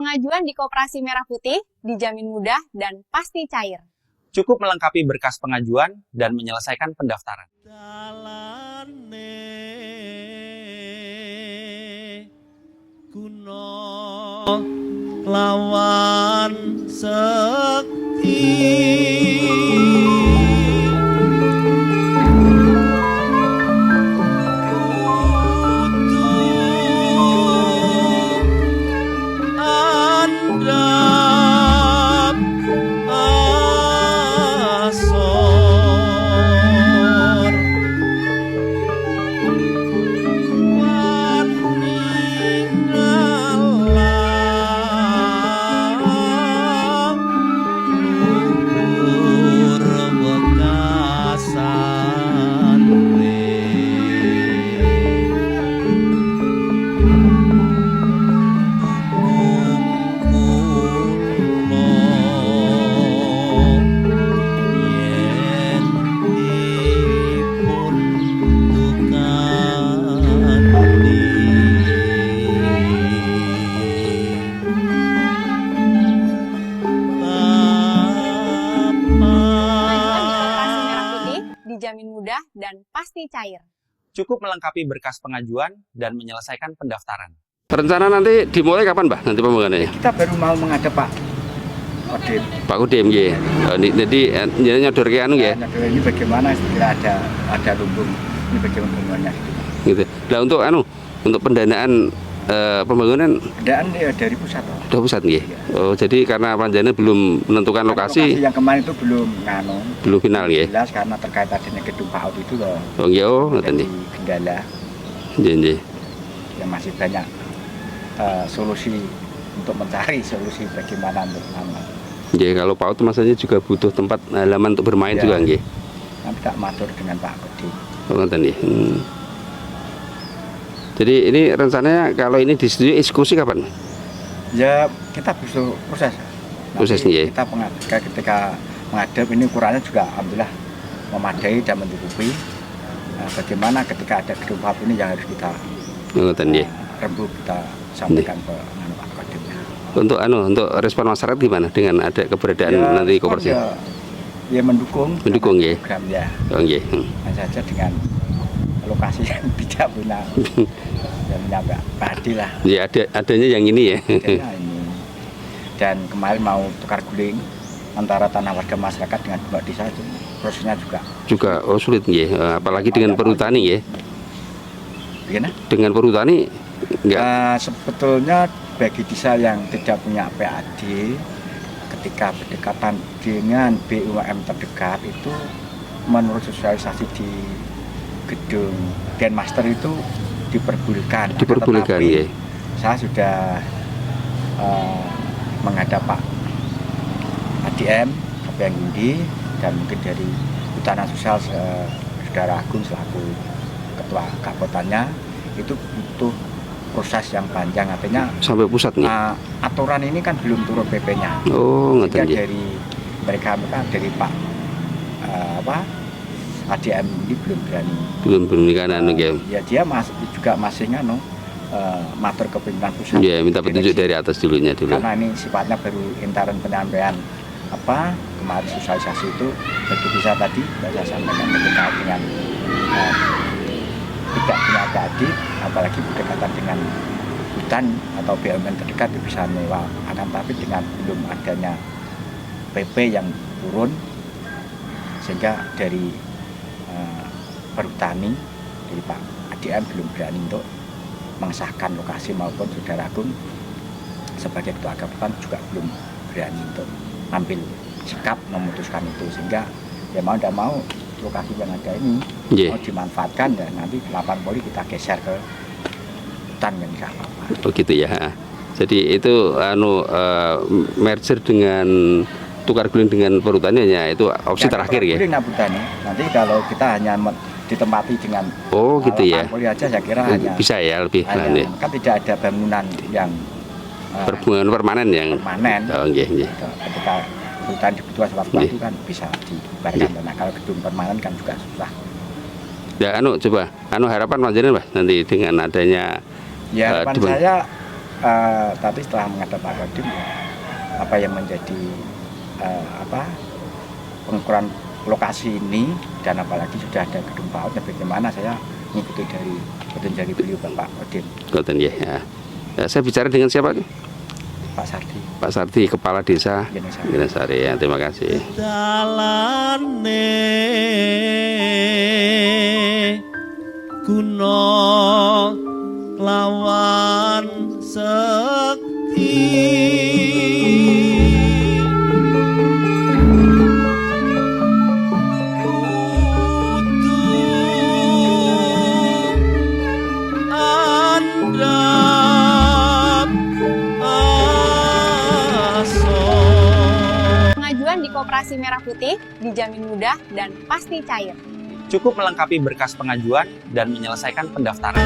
Pengajuan di Koperasi Merah Putih dijamin mudah dan pasti cair. Cukup melengkapi berkas pengajuan dan menyelesaikan pendaftaran. Lawan sekti andap asor dijamin mudah dan pasti cair. Cukup melengkapi berkas pengajuan dan menyelesaikan pendaftaran. Rencana nanti dimulai kapan, Pak? Nanti pembangunannya? Kita baru mau menghadap Pak Kodim. Pak Kodim, ya. Jadi nyodor ke anu ya. Nyodor ini bagaimana setelah ada lumbung ini bagaimana pembangunannya Gitu. Nah untuk pendanaan pembangunan ya dari pusat. Dari pusat ya. Oh, jadi karena Panjana belum menentukan lokasi yang kemarin itu belum final ya. Jelas karena terkait adanya gedung PAUD itu loh. Oh iya, ngoten nggih. Kendala. Nggih. Yang masih banyak solusi untuk mencari solusi bagaimana untuk aman. Nggih, kalau PAUD maksudnya juga butuh tempat halaman untuk bermain juga nggih. Nanti tak matur dengan Pak Kodim. Oh, ngoten nggih. Jadi ini rencananya kalau ini disetujui eksekusi kapan? Ya kita butuh proses. Prosesnya ya. Ketika menghadap ini ukurannya juga alhamdulillah memadai dan mencukupi. Nah, bagaimana ketika ada gedung PAUD ini yang harus kita rembuk kita sampaikan ke Pak Kodim. Untuk respon masyarakat gimana dengan ada keberadaan nanti koperasi? Ya mendukung ya. Program ya. Oh nggih. Hanya saja dengan lokasi yang tidak punya padi lah. Ya adanya yang ini ya. Ini. Dan kemarin mau tukar guling antara tanah warga masyarakat dengan Mbak Desa itu prosesnya juga sulit nggih. Apalagi dengan perhutani ya. Bagaimana? Dengan perhutani enggak. Sebetulnya bagi desa yang tidak punya PAD ketika berdekatan dengan BUMN terdekat itu menurut sosialisasi di gedung Denmaster itu diperbolehkan ya. Saya sudah menghadap Pak ADM Kapten Gundi dan mungkin dari Hutanan Sosial Saudara Agung selaku Ketua Kapotannya itu butuh proses yang panjang, artinya sampai pusat nih. Aturan ini kan belum turun PP-nya. Oh, ngerti. Dari mereka dari Pak ADM ini belum berani karena ya dia juga masih matur ke pimpinan pusat. Ya, minta petunjuk dari atas dulu. Karena ini sifatnya baru intern penyampaian kemarin sosialisasi itu bagi bisa tadi saya sampaikan ketika dengan tidak punya PAD, apalagi berdekatan dengan hutan atau BUMN terdekat bisa nyewa, tapi dengan belum adanya PP yang turun sehingga dari perhutani dari Pak ADM belum berani untuk mengesahkan lokasi maupun Saudara Agung sebagai Ketua Kabupaten juga belum berani untuk ambil sikap memutuskan itu, sehingga ya mau tidak mau lokasi yang ada ini mau dimanfaatkan dan nanti lapangan poli kita geser ke hutan yang tidak apa-apa. Oh gitu ya. Jadi itu merger dengan tukar guling dengan perhutani itu opsi terakhir ya. Nanti kalau kita hanya ditempati dengan gitu ya. Poli aja saya kira hanya bisa ya lebih kan tidak ada bangunan yang permanen Oh nggih. Ketika hutan dibutuhkan sebab itu kan bisa dibarkan. Nah kalau gedung permanen kan juga susah. Ya coba harapan Panjenengan Pak nanti dengan adanya harapan saya Tapi setelah menghadap Pak Kodim, apa yang menjadi pengukuran lokasi ini, dan apalagi sudah ada gedung PAUD, bagaimana saya mengikuti dari petunjuk beliau Bapak Kodim. Ngoten ya. Ya, saya bicara dengan siapa? Pak Sardi. Pak Sardi, Kepala Desa Genesari. Genesari. Ya, terima kasih. dalane guna lawan sekti kudu andhap aso. Pengajuan di Koperasi Merah Putih dijamin mudah dan pasti cair. Cukup melengkapi berkas pengajuan dan menyelesaikan pendaftaran.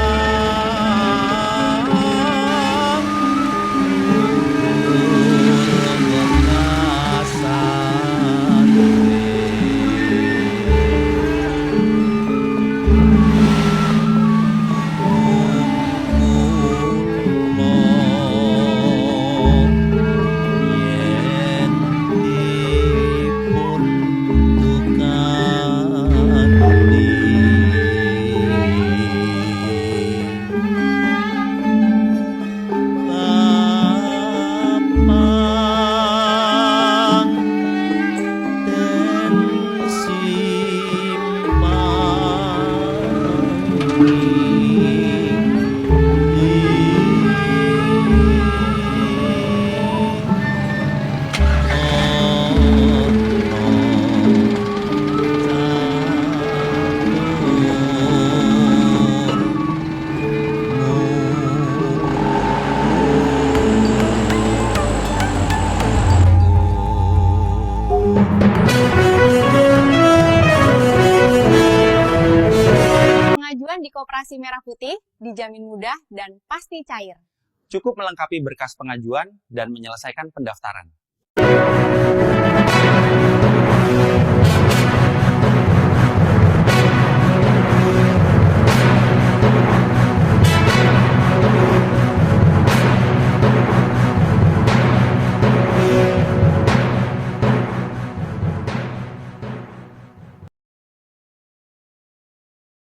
Pengajuan di Koperasi Merah Putih dijamin mudah dan pasti cair. Cukup melengkapi berkas pengajuan dan menyelesaikan pendaftaran.